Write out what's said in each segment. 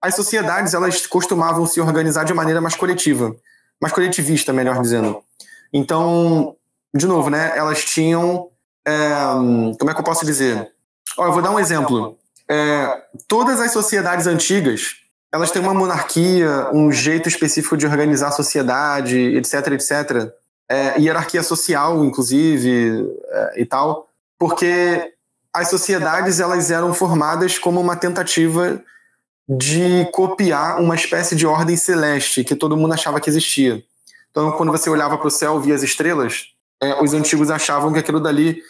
as sociedades, elas costumavam se organizar de maneira mais coletiva, mais coletivista, melhor dizendo. Então, de novo, né, elas tinham, como é que eu posso dizer? Eu vou dar um exemplo. Todas as sociedades antigas, elas têm uma monarquia, um jeito específico de organizar a sociedade, etc, etc. Hierarquia social, inclusive, e tal, porque as sociedades, elas eram formadas como uma tentativa de copiar uma espécie de ordem celeste que todo mundo achava que existia. Então, quando você olhava para o céu, via as estrelas, os antigos achavam que aquilo dali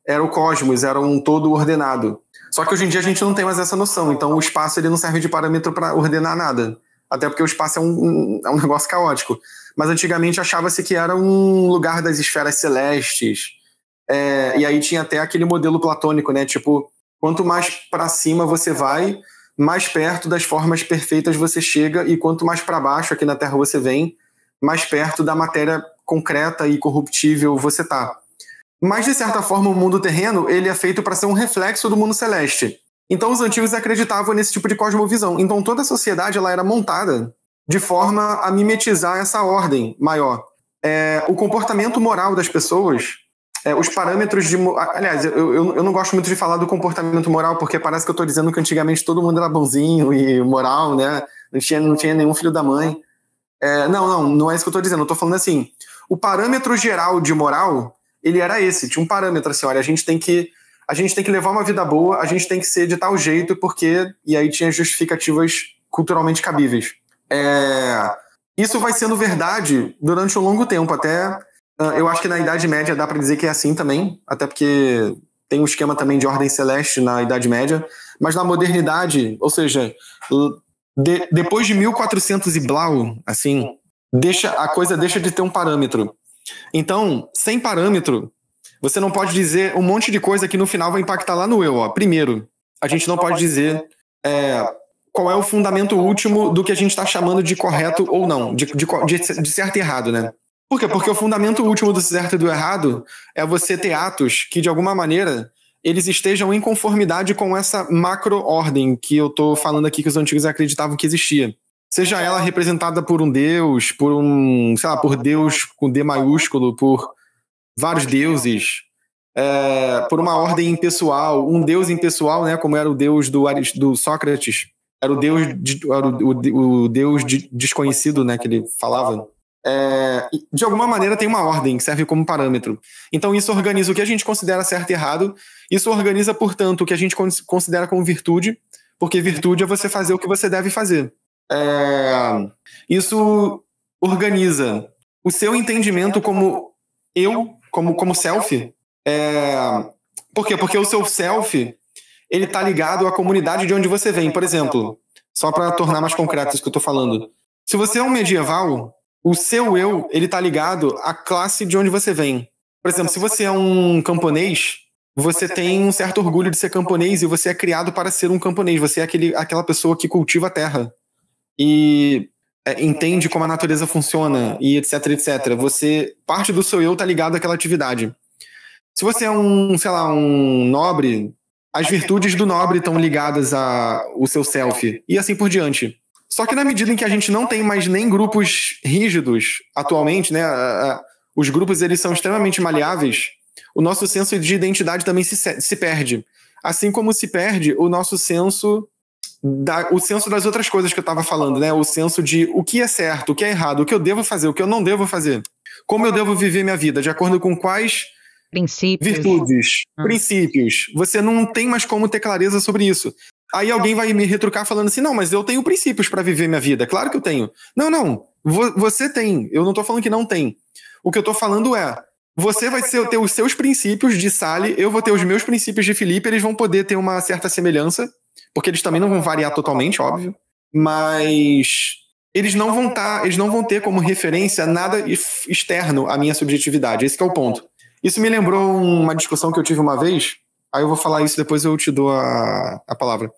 era o cosmos, era um todo ordenado. Só que hoje em dia a gente não tem mais essa noção, então o espaço ele não serve de parâmetro para ordenar nada, até porque o espaço é um negócio caótico. Mas antigamente achava-se que era um lugar das esferas celestes, e aí tinha até aquele modelo platônico, né? Tipo, quanto mais para cima você vai, mais perto das formas perfeitas você chega, e quanto mais para baixo aqui na Terra você vem, mais perto da matéria concreta e corruptível você tá. Mas, de certa forma, o mundo terreno ele é feito para ser um reflexo do mundo celeste. Então, os antigos acreditavam nesse tipo de cosmovisão. Então, toda a sociedade ela era montada de forma a mimetizar essa ordem maior. O comportamento moral das pessoas, os parâmetros de... Aliás, eu não gosto muito de falar do comportamento moral, porque parece que eu estou dizendo que antigamente todo mundo era bonzinho e moral, né? Não tinha nenhum filho da mãe. Não é isso que eu estou dizendo. Eu estou falando assim, o parâmetro geral de moral... ele era esse, tinha um parâmetro assim, olha, a gente tem que levar uma vida boa, a gente tem que ser de tal jeito, porque... E aí tinha justificativas culturalmente cabíveis. Isso vai sendo verdade durante um longo tempo, até... eu acho que na Idade Média dá para dizer que é assim também, até porque tem um esquema também de ordem celeste na Idade Média, mas na modernidade, ou seja, depois de 1400 e blau, assim, a coisa deixa de ter um parâmetro. Então, sem parâmetro, você não pode dizer um monte de coisa que no final vai impactar lá no eu. Primeiro, a gente não pode dizer qual é o fundamento último do que a gente está chamando de correto ou não, de certo e errado, né? Por quê? Porque o fundamento último do certo e do errado é você ter atos que, de alguma maneira, eles estejam em conformidade com essa macro-ordem que eu estou falando aqui que os antigos acreditavam que existia. Seja ela representada por um deus, por Deus com D maiúsculo, por vários deuses, por uma ordem impessoal, um deus impessoal, né, como era o deus do Sócrates, era o deus desconhecido, né, que ele falava. De alguma maneira tem uma ordem que serve como parâmetro. Então isso organiza o que a gente considera certo e errado, isso organiza, portanto, o que a gente considera como virtude, porque virtude é você fazer o que você deve fazer. Isso organiza o seu entendimento como eu, como self. Por quê? Porque o seu self ele está ligado à comunidade de onde você vem. Por exemplo, só para tornar mais concreto isso que eu estou falando, se você é um medieval, o seu eu ele está ligado à classe de onde você vem. Por exemplo, se você é um camponês, você tem um certo orgulho de ser camponês e você é criado para ser um camponês. Você é aquela pessoa que cultiva a terra e entende como a natureza funciona e etc, etc. Parte do seu eu tá ligado àquela atividade. Se você é um nobre, as virtudes do nobre estão ligadas ao seu self e assim por diante. Só que na medida em que a gente não tem mais nem grupos rígidos atualmente, né, os grupos eles são extremamente maleáveis, o nosso senso de identidade também se perde. Assim como se perde o nosso senso das outras coisas que eu estava falando, né? O senso de o que é certo, o que é errado, o que eu devo fazer, o que eu não devo fazer. Como eu devo viver minha vida, de acordo com quais virtudes, princípios. Você não tem mais como ter clareza sobre isso. Aí alguém vai me retrucar falando assim, não, mas eu tenho princípios para viver minha vida. Claro que eu tenho. Não. Você tem. Eu não estou falando que não tem. O que eu estou falando você vai ter os seus princípios de Sally, eu vou ter os meus princípios de Felipe, eles vão poder ter uma certa semelhança, porque eles também não vão variar totalmente, óbvio, mas eles não vão ter como referência nada externo à minha subjetividade. Esse que é o ponto. Isso me lembrou uma discussão que eu tive uma vez, aí eu vou falar isso, depois eu te dou a palavra.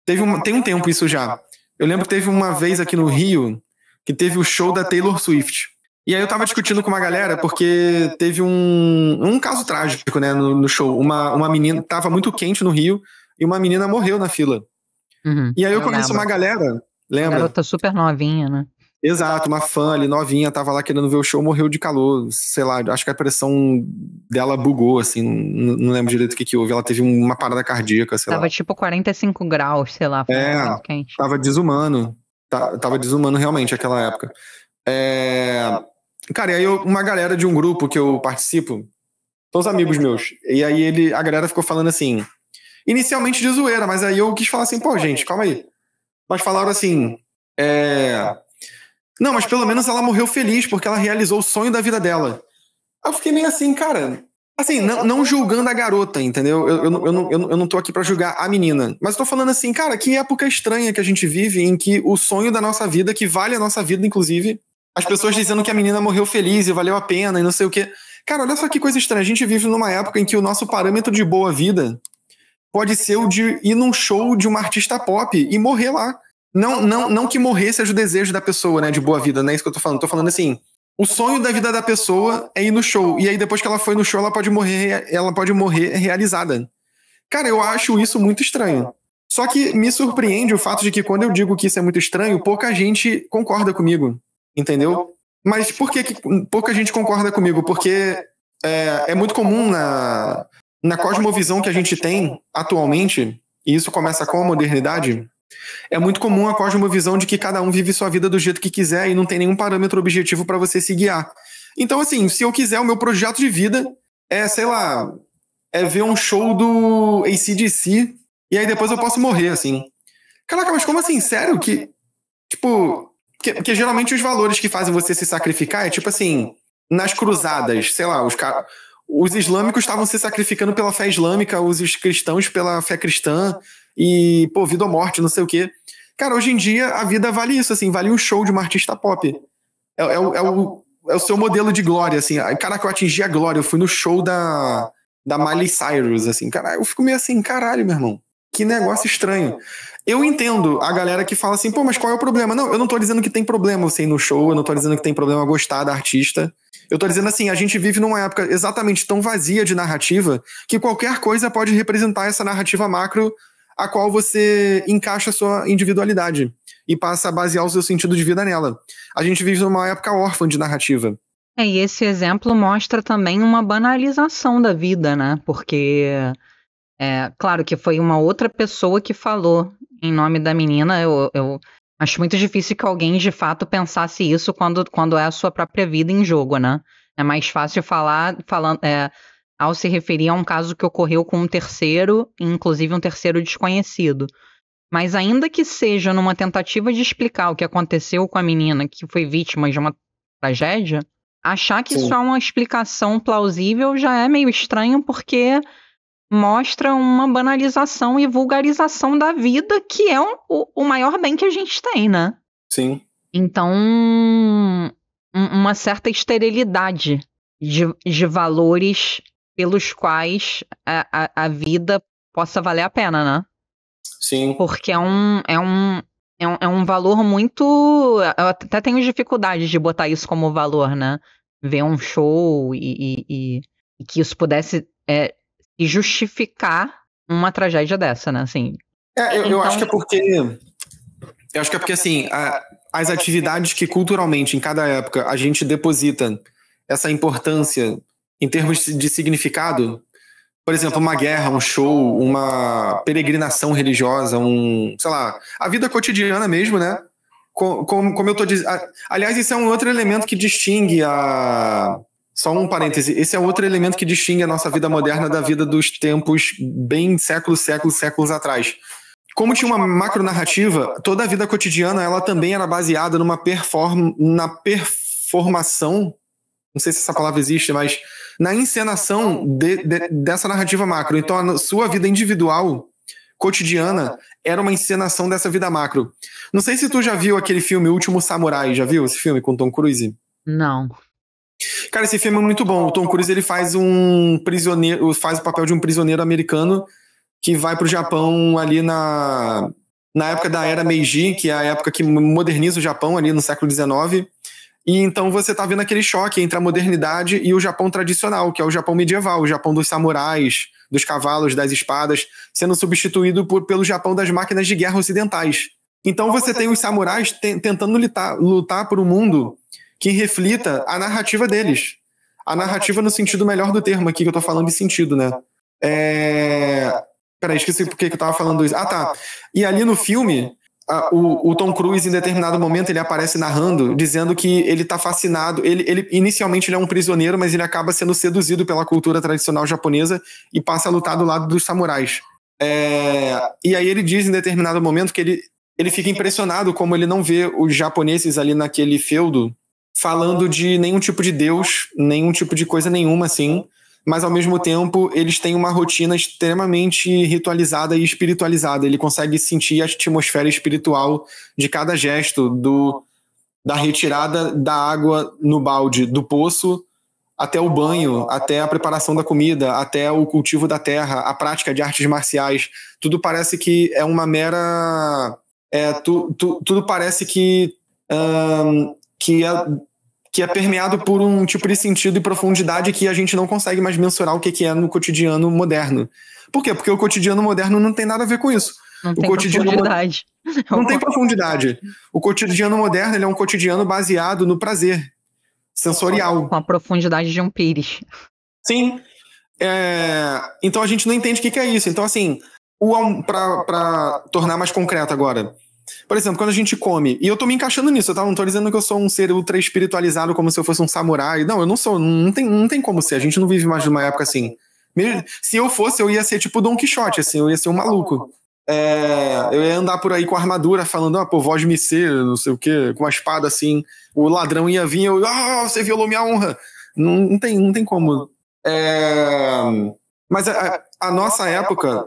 Tem um tempo isso já. Eu lembro que teve uma vez aqui no Rio, que teve o show da Taylor Swift. E aí eu tava discutindo com uma galera, porque teve um caso trágico, né, no show. Uma menina, tava muito quente no Rio, e uma menina morreu na fila. E aí eu conheço uma galera, Lembra? Garota super novinha, né? Exato, uma fã ali novinha, tava lá querendo ver o show, morreu de calor, sei lá, acho que a pressão dela bugou, assim, não lembro direito o que houve, ela teve uma parada cardíaca, sei lá. Tava tipo 45 graus, sei lá, foi muito quente. Tava desumano, tava desumano realmente aquela época. Cara, e aí uma galera de um grupo que eu participo, são os amigos meus, e aí a galera ficou falando assim, inicialmente de zoeira, mas aí eu quis falar assim, pô, gente, calma aí. Mas falaram assim, não, mas pelo menos ela morreu feliz, porque ela realizou o sonho da vida dela. Eu fiquei meio assim, cara, assim, não julgando a garota, entendeu? Eu não tô aqui pra julgar a menina, mas tô falando assim, cara, que época estranha que a gente vive, em que o sonho da nossa vida, que vale a nossa vida, inclusive, as pessoas dizendo que a menina morreu feliz e valeu a pena e não sei o quê. Cara, olha só que coisa estranha, a gente vive numa época em que o nosso parâmetro de boa vida pode ser o de ir num show de uma artista pop e morrer lá. Não que morrer seja o desejo da pessoa, né, de boa vida, não é isso que eu tô falando. Tô falando assim, o sonho da vida da pessoa é ir no show, e aí depois que ela foi no show, ela pode morrer realizada. Cara, eu acho isso muito estranho. Só que me surpreende o fato de que quando eu digo que isso é muito estranho, pouca gente concorda comigo, entendeu? Mas por que pouca gente concorda comigo? Porque é muito comum na cosmovisão que a gente tem atualmente, e isso começa com a modernidade, é muito comum a cosmovisão de que cada um vive sua vida do jeito que quiser e não tem nenhum parâmetro objetivo para você se guiar. Então, assim, se eu quiser, o meu projeto de vida sei lá, ver um show do AC/DC e aí depois eu posso morrer, assim. Caraca, mas como assim? Sério? Tipo, porque geralmente os valores que fazem você se sacrificar é tipo assim, nas cruzadas, sei lá, os islâmicos estavam se sacrificando pela fé islâmica, os cristãos pela fé cristã, e, pô, vida ou morte, não sei o quê. Cara, hoje em dia a vida vale isso, assim, vale um show de uma artista pop. É o seu modelo de glória, assim. Caraca, eu atingi a glória, eu fui no show da Miley Cyrus, assim. Cara, eu fico meio assim, caralho, meu irmão. Que negócio estranho. Eu entendo a galera que fala assim, pô, mas qual é o problema? Não, eu não tô dizendo que tem problema você ir no show, eu não tô dizendo que tem problema gostar da artista. Eu tô dizendo assim, a gente vive numa época exatamente tão vazia de narrativa que qualquer coisa pode representar essa narrativa macro a qual você encaixa a sua individualidade e passa a basear o seu sentido de vida nela. A gente vive numa época órfã de narrativa. E esse exemplo mostra também uma banalização da vida, né? Porque, claro que foi uma outra pessoa que falou em nome da menina. Eu acho muito difícil que alguém de fato pensasse isso quando é a sua própria vida em jogo, né? É mais fácil ao se referir a um caso que ocorreu com um terceiro, inclusive um terceiro desconhecido. Mas ainda que seja numa tentativa de explicar o que aconteceu com a menina que foi vítima de uma tragédia, achar que Sim. Isso é uma explicação plausível já é meio estranho, porque mostra uma banalização e vulgarização da vida, que é o maior bem que a gente tem, né? Sim. Então, uma certa esterilidade de valores pelos quais a vida possa valer a pena, né? Sim. Porque é um valor muito... Eu até tenho dificuldade de botar isso como valor, né? Ver um show e que isso pudesse justificar uma tragédia dessa, né? Assim, eu acho que é porque... Eu acho que é porque, assim, as atividades que culturalmente, em cada época, a gente deposita essa importância em termos de significado, por exemplo, uma guerra, um show, uma peregrinação religiosa, sei lá, a vida cotidiana mesmo, né? Como eu tô dizendo. Aliás, esse é um outro elemento que distingue Só um parêntese, esse é outro elemento que distingue a nossa vida moderna da vida dos tempos bem séculos atrás. Como tinha uma macronarrativa, toda a vida cotidiana ela também era baseada na performação, não sei se essa palavra existe, mas na encenação dessa narrativa macro. Então a sua vida individual, cotidiana, era uma encenação dessa vida macro. Não sei se tu já viu aquele filme O Último Samurai, já viu esse filme com Tom Cruise? Não. Cara, esse filme é muito bom. O Tom Cruise ele faz o papel de um prisioneiro americano que vai pro Japão ali na época da Era Meiji, que é a época que moderniza o Japão ali no século XIX. E então você tá vendo aquele choque entre a modernidade e o Japão tradicional, que é o Japão medieval, o Japão dos samurais, dos cavalos, das espadas, sendo substituído pelo Japão das máquinas de guerra ocidentais. Então você tem os samurais tentando lutar por um mundo que reflita a narrativa deles. A narrativa no sentido melhor do termo aqui, que eu tô falando de sentido, né? Peraí, esqueci por que eu tava falando isso. Ah, tá. E ali no filme, o Tom Cruise, em determinado momento, ele aparece narrando, dizendo que ele tá fascinado. Inicialmente ele é um prisioneiro, mas ele acaba sendo seduzido pela cultura tradicional japonesa e passa a lutar do lado dos samurais. E aí ele diz em determinado momento que ele fica impressionado como ele não vê os japoneses ali naquele feudo falando de nenhum tipo de deus, nenhum tipo de coisa nenhuma, assim, mas ao mesmo tempo eles têm uma rotina extremamente ritualizada e espiritualizada. Ele consegue sentir a atmosfera espiritual de cada gesto, da retirada da água no balde, do poço, até o banho, até a preparação da comida, até o cultivo da terra, a prática de artes marciais. Tudo parece que é uma mera... tudo parece que é permeado por um tipo de sentido e profundidade que a gente não consegue mais mensurar o que é no cotidiano moderno. Por quê? Porque o cotidiano moderno não tem nada a ver com isso. Não tem profundidade. Não tem profundidade. O cotidiano moderno ele é um cotidiano baseado no prazer sensorial. Com a profundidade de um pires. Sim. Então a gente não entende o que é isso. Então, assim, para tornar mais concreto agora... Por exemplo, quando a gente come, e eu tô me encaixando nisso, tá? Não tô dizendo que eu sou um ser ultra espiritualizado como se eu fosse um samurai. Não, eu não sou, não tem como ser. A gente não vive mais numa época assim. Se eu fosse, eu ia ser tipo Dom Quixote, assim, eu ia ser um maluco. Eu ia andar por aí com armadura, falando, pô, voz me ser, não sei o quê, com uma espada assim. O ladrão ia vir, você violou minha honra. Não tem como. Mas a nossa época,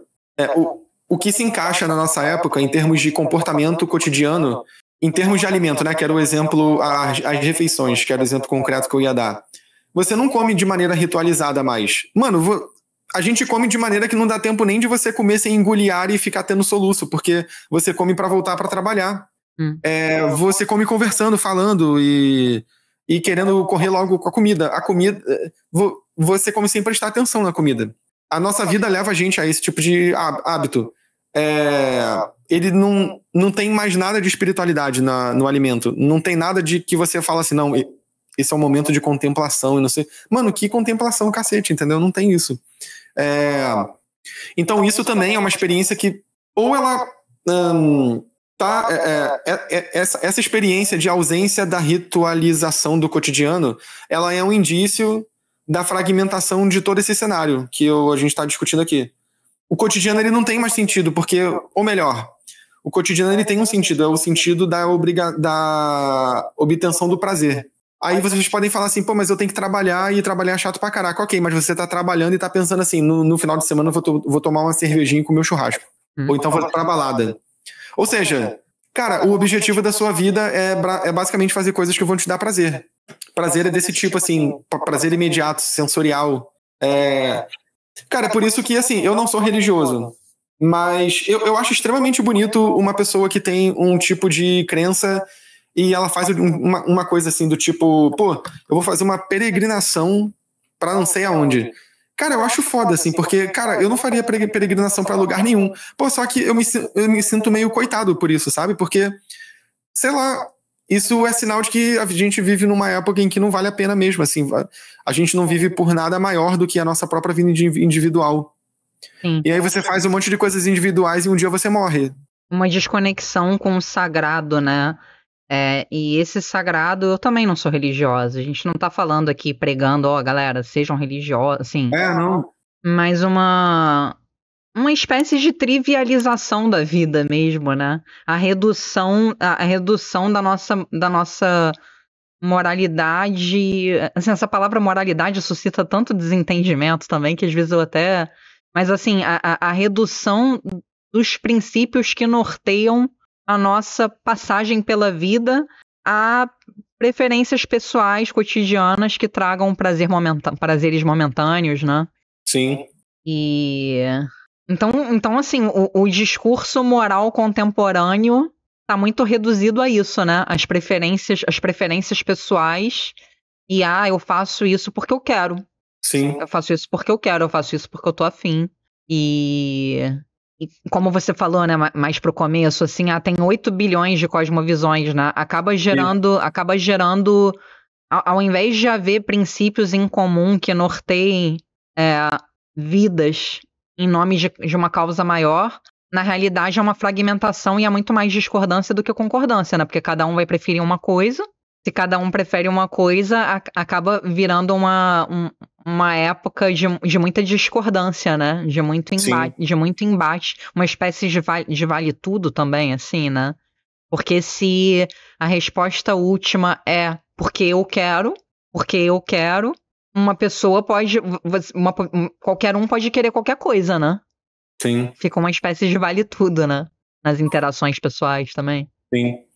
o que se encaixa na nossa época em termos de comportamento cotidiano, em termos de alimento, né, que era o exemplo, as refeições, que era o exemplo concreto que eu ia dar. Você não come de maneira ritualizada mais. Mano, a gente come de maneira que não dá tempo nem de você comer sem engolir ar e ficar tendo soluço, porque você come para voltar para trabalhar. Você come conversando, falando e querendo correr logo com a comida. A comida, você come sem prestar atenção na comida. A nossa vida leva a gente a esse tipo de hábito. Ele não tem mais nada de espiritualidade no alimento. Não tem nada de que você fala assim, não, esse é um momento de contemplação e não sei. Mano, que contemplação, cacete, entendeu? Não tem isso. Então isso também é uma experiência que ou ela essa experiência de ausência da ritualização do cotidiano, ela é um indício da fragmentação de todo esse cenário que a gente está discutindo aqui. O cotidiano ele não tem mais sentido, porque, ou melhor, o cotidiano ele tem um sentido, é o sentido da obtenção do prazer. Aí vocês podem falar assim, pô, mas eu tenho que trabalhar e trabalhar é chato pra caraca. Ok, mas você tá trabalhando e tá pensando assim, no final de semana eu vou tomar uma cervejinha e comer um churrasco. Ou então vou pra balada. Ou seja, cara, o objetivo da sua vida é basicamente fazer coisas que vão te dar prazer. Prazer é desse tipo, assim, prazer imediato, sensorial. Cara, por isso que, assim, eu não sou religioso, mas eu acho extremamente bonito uma pessoa que tem um tipo de crença e ela faz uma coisa assim do tipo, pô, eu vou fazer uma peregrinação pra não sei aonde. Cara, eu acho foda, assim, porque, cara, eu não faria peregrinação pra lugar nenhum. Pô, só que eu me sinto meio coitado por isso, sabe? Porque, sei lá, isso é sinal de que a gente vive numa época em que não vale a pena mesmo, assim. A gente não vive por nada maior do que a nossa própria vida individual. Sim. E aí você faz um monte de coisas individuais e um dia você morre. Uma desconexão com o sagrado, né? E esse sagrado, eu também não sou religiosa. A gente não tá falando aqui pregando, galera, sejam religiosos, assim. Não. Mas uma espécie de trivialização da vida mesmo, né? A redução da nossa moralidade. Assim, essa palavra moralidade suscita tanto desentendimento também que às vezes eu até. Mas assim, a redução dos princípios que norteiam a nossa passagem pela vida a preferências pessoais, cotidianas que tragam prazeres momentâneos, né? Sim. Então assim, o discurso moral contemporâneo está muito reduzido a isso, né? As preferências pessoais e eu faço isso porque eu quero. Sim. Eu faço isso porque eu quero, eu faço isso porque eu tô afim. E E como você falou, né, mais pro começo, assim, tem 8 bilhões de cosmovisões, né? Acaba gerando, ao invés de haver princípios em comum que norteiem vidas em nome de uma causa maior, na realidade é uma fragmentação e é muito mais discordância do que concordância, né? Porque cada um vai preferir uma coisa. Se cada um prefere uma coisa, acaba virando uma época de muita discordância, né? De muito embate, uma espécie de vale tudo também, assim, né? Porque se a resposta última é porque eu quero, uma pessoa pode. Qualquer um pode querer qualquer coisa, né? Sim. Fica uma espécie de vale tudo, né? Nas interações pessoais também. Sim.